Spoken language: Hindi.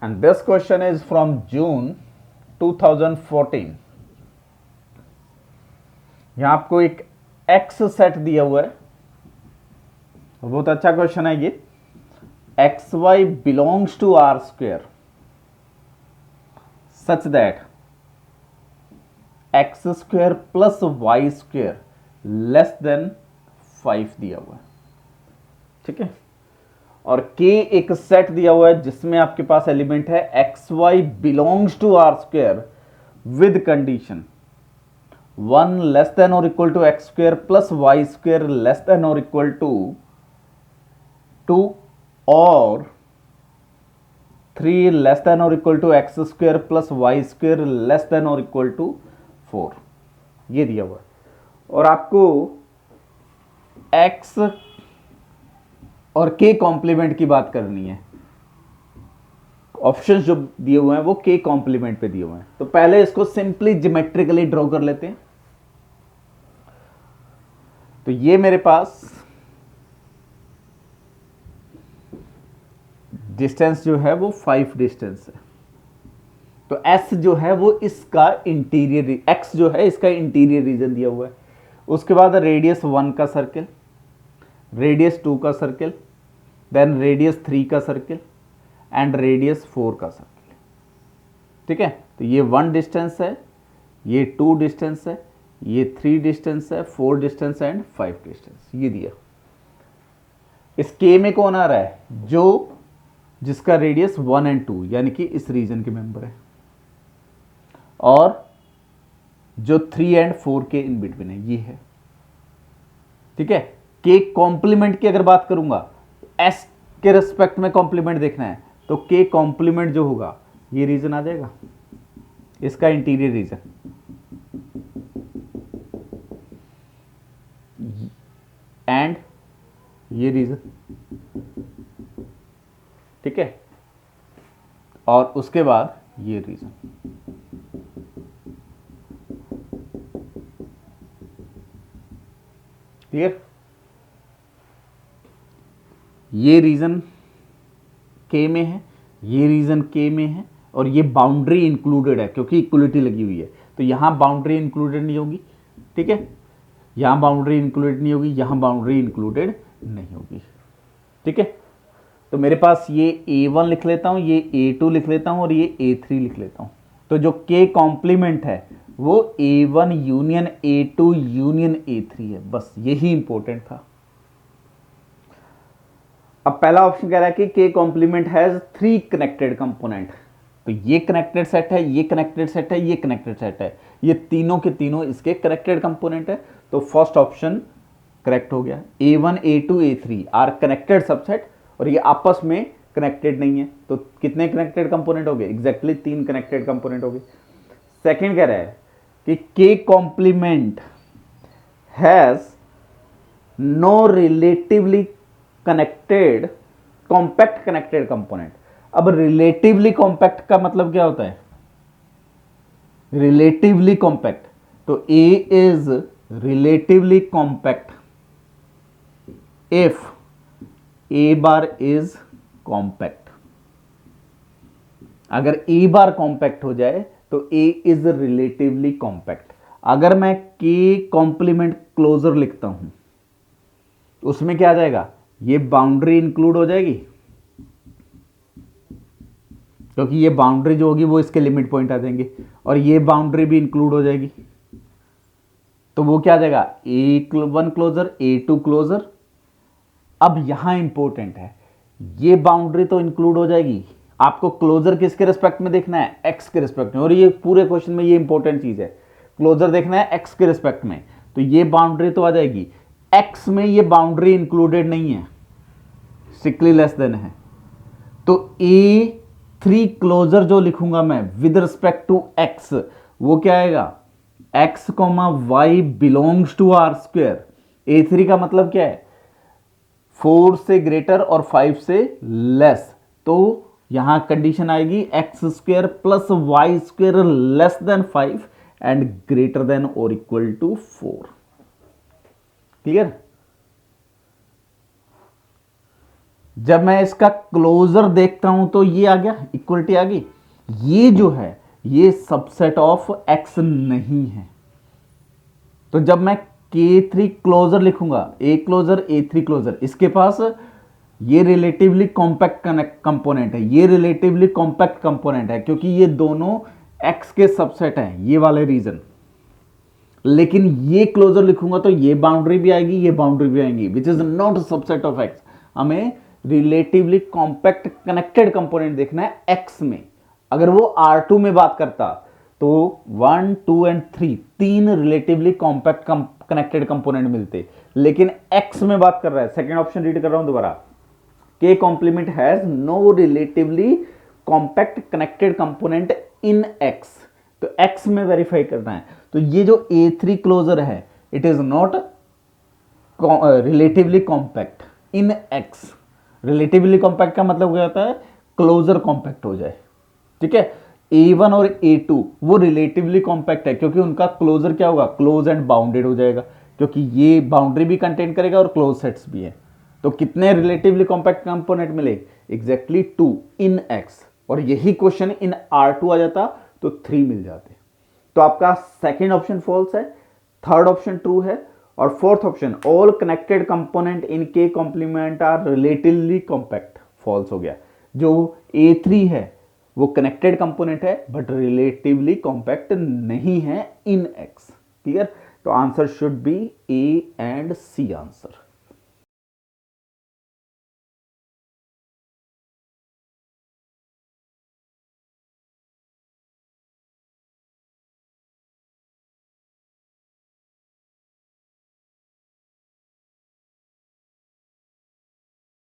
and this question is from June 2014. यहां आपको एक x सेट दिया हुआ है, बहुत अच्छा क्वेश्चन है ये. X y belongs to R square such that x square plus y square less than 5 दिया हुआ है. ठीक है, और k एक सेट दिया हुआ है जिसमें आपके पास एलिमेंट है x y belongs to R square with condition 1 less than और equal to x square plus y square less than और इक्वल टू 2 और 3 लेस देन और equal to x square plus y square less than और इक्वल टू 4. ये दिया हुआ है और आपको x और k कॉम्प्लीमेंट की बात करनी है. ऑप्शंस जो दिए हुए हैं वो k कॉम्प्लीमेंट पे दिए हुए हैं. तो पहले इसको सिंपली ज्योमेट्रिकली ड्रॉ कर लेते हैं. तो ये मेरे पास डिस्टेंस जो है वो 5 डिस्टेंस है. तो s जो है वो इसका इंटीरियर, x जो है इसका इंटीरियर रीजन दिया हुआ है. उसके बाद रेडियस 1 का सर्किल, रेडियस 2 का सर्किल, देन रेडियस 3 का सर्किल एंड रेडियस 4 का सर्किल. ठीक है, तो ये 1 डिस्टेंस है, ये 2 डिस्टेंस है, ये 3 डिस्टेंस है, 4 डिस्टेंस एंड 5 डिस्टेंस. ये दिया. इस के में कौन आ रहा है? जो जिसका रेडियस 1 एंड 2 यानी कि इस रीजन के मेंबर है, और जो 3 एंड 4 के इन बिटवीन है, ये है. ठीक है, के कॉम्प्लीमेंट की अगर बात करूंगा, एस के रिस्पेक्ट में कॉम्प्लीमेंट देखना है तो के कॉम्प्लीमेंट जो होगा ये रीजन आ जाएगा, इसका इंटीरियर रीजन. एंड ये रीजन. ठीक है, और उसके बाद ये रीजन. क्लियर? ये रीजन के में है, ये रीजन के में है, और ये बाउंड्री इंक्लूडेड है क्योंकि इक्वलिटी लगी हुई है. तो यहां बाउंड्री इंक्लूडेड नहीं होगी. ठीक है, यहां बाउंड्री इंक्लूडेड नहीं होगी, यहां बाउंड्री इंक्लूडेड नहीं होगी. ठीक है, तो मेरे पास ये A1 लिख लेता हूं, ये A2 लिख लेता हूं और ये A3 लिख लेता हूं. तो जो के कॉम्प्लीमेंट है वो A1 union A2 union A3 है. बस यही इंपॉर्टेंट था. अब पहला ऑप्शन कह रहा है कि K complement has 3 connected component. तो ये कनेक्टेड सेट है, ये कनेक्टेड सेट है, ये कनेक्टेड सेट है. ये तीनों के तीनों इसके कनेक्टेड कंपोनेंट है. तो फर्स्ट ऑप्शन करेक्ट हो गया. A1 A2 A3 are connected subset और ये आपस में कनेक्टेड नहीं है. तो कितने कनेक्टेड कंपोनेंट हो गए? एग्जैक्टली 3 कनेक्टेड कंपोनेंट हो गए. सेकेंड कह रहा है कि K complement has no relatively connected compact connected component. अब रिलेटिवली कॉम्पैक्ट का मतलब क्या होता है? Relatively compact. तो A is relatively compact if A bar is compact. अगर ए बार कॉम्पैक्ट हो जाए तो ए इज रिलेटिवली कॉम्पैक्ट. अगर मैं के कॉम्प्लीमेंट क्लोजर लिखता हूं उसमें क्या आ जाएगा? ये बाउंड्री इंक्लूड हो जाएगी क्योंकि ये बाउंड्री जो होगी वो इसके लिमिट पॉइंट आ जाएंगे, और ये बाउंड्री भी इंक्लूड हो जाएगी. तो वो क्या आ जाएगा? A1 closure, A2 closure. अब यहां इंपॉर्टेंट है, ये बाउंड्री तो इंक्लूड हो जाएगी. आपको क्लोजर किसके रिस्पेक्ट में देखना है? एक्स के रिस्पेक्ट में. और ये पूरे क्वेश्चन में ये इंपॉर्टेंट चीज है, क्लोजर देखना है एक्स के रिस्पेक्ट में. तो ये बाउंड्री तो आ जाएगी. एक्स में ये बाउंड्री इंक्लूडेड नहीं है, स्ट्रिक्टली लेस देन है. तो A3 क्लोजर जो लिखूंगा मैं विद रिस्पेक्ट टू एक्स, वो क्या आएगा? X comma y belongs to R square. A3 का मतलब क्या है? 4 से ग्रेटर और 5 से लेस. तो यहां कंडीशन आएगी x square plus y square less than 5 and greater than और इक्वल टू 4. क्लियर? जब मैं इसका क्लोजर देखता हूं तो ये आ गया, इक्वलिटी आ गई। ये जो है ये सबसेट ऑफ एक्स नहीं है। तो जब मैं K3 क्लोजर लिखूंगा, A क्लोजर A3 क्लोजर, इसके पास ये रिलेटिवली कॉम्पैक्ट कंपोनेंट है, ये रिलेटिवली कॉम्पैक्ट कंपोनेंट है क्योंकि ये दोनों x के सबसेट हैं, ये वाले रीजन। लेकिन ये क्लोजर लिखूंगा तो ये बाउंड्री भी आएगी, ये बाउंड्री भी आएगी, which is not subset of x। हमें रिलेटिवली कॉम्पैक्ट कनेक्टेड कंपोनेंट देखना है x में। अगर वो R2 में बात करता तो 1 2 एंड 3 तीन रिलेटिवली कॉम्पैक्ट कनेक्टेड कंपोनेंट मिलते, लेकिन x में बात कर रहा है। सेकेंड ऑप्शन रीड कर रहा हूं दोबारा, K complement has no relatively compact connected component in X। तो X में वेरीफाई करना है। तो ये जो A3 क्लोजर है it is not relatively compact in X। Relatively compact का मतलब क्या होता है, क्लोजर कॉम्पैक्ट हो जाए, ठीक है। A1 और A2 वो रिलेटिवली कॉम्पैक्ट है क्योंकि उनका क्लोजर क्या होगा, क्लोज एंड बाउंडेड हो जाएगा, क्योंकि ये बाउंड्री भी कंटेन करेगा और क्लोज सेट्स भी है। तो कितने रिलेटिवली कॉम्पैक्ट कंपोनेंट मिले, एग्जैक्टली 2 इन X। और यही क्वेश्चन इन R2 आ जाता तो 3 मिल जाते। तो आपका सेकेंड ऑप्शन फॉल्स है, थर्ड ऑप्शन ट्रू है, और fourth option all connected component in K complement are relatively compact, false हो गया। जो A3 है वो कनेक्टेड कंपोनेंट है बट रिलेटिवली कॉम्पैक्ट नहीं है इन X। क्लियर। तो answer should be A and C answer.